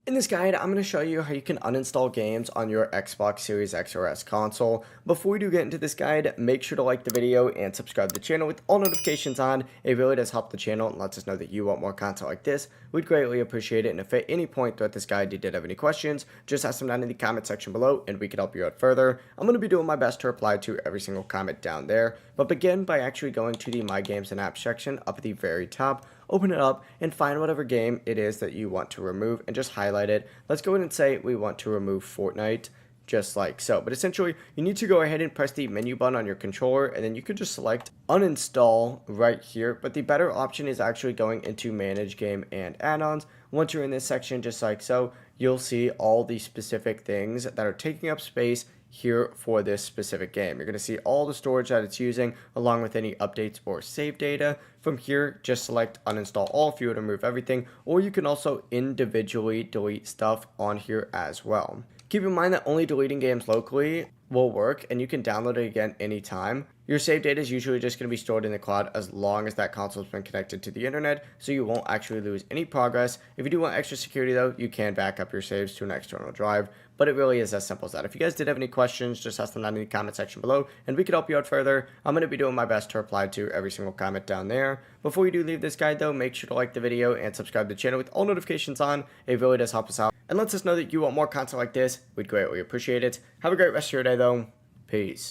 In this guide, I'm going to show you how you can uninstall games on your Xbox Series X or S console. Before we do get into this guide, make sure to like the video and subscribe to the channel with all notifications on. It really does help the channel and lets us know that you want more content like this. We'd greatly appreciate it, and if at any point throughout this guide you did have any questions, just ask them down in the comment section below and we can help you out further. I'm going to be doing my best to reply to every single comment down there, but begin by actually going to the My Games and Apps section up at the very top. Open it up and find whatever game it is that you want to remove and just highlight it. Let's go ahead and say we want to remove Fortnite, just like so. But essentially, you need to go ahead and press the menu button on your controller, and then you could just select uninstall right here. But the better option is actually going into manage game and add-ons. Once you're in this section, just like so, you'll see all the specific things that are taking up space here for this specific game. You're going to see all the storage that it's using along with any updates or save data. From here, just select uninstall all if you would remove everything, or you can also individually delete stuff on here as well. Keep in mind that only deleting games locally will work, and you can download it again anytime. Your save data is usually just going to be stored in the cloud as long as that console has been connected to the internet, so you won't actually lose any progress. If you do want extra security though, you can back up your saves to an external drive, but it really is as simple as that. If you guys did have any questions, just ask them down in the comment section below, and we can help you out further. I'm going to be doing my best to reply to every single comment down there. Before you do leave this guide though, make sure to like the video and subscribe to the channel with all notifications on. It really does help us out and lets us know that you want more content like this. We'd greatly appreciate it. Have a great rest of your day though. Peace.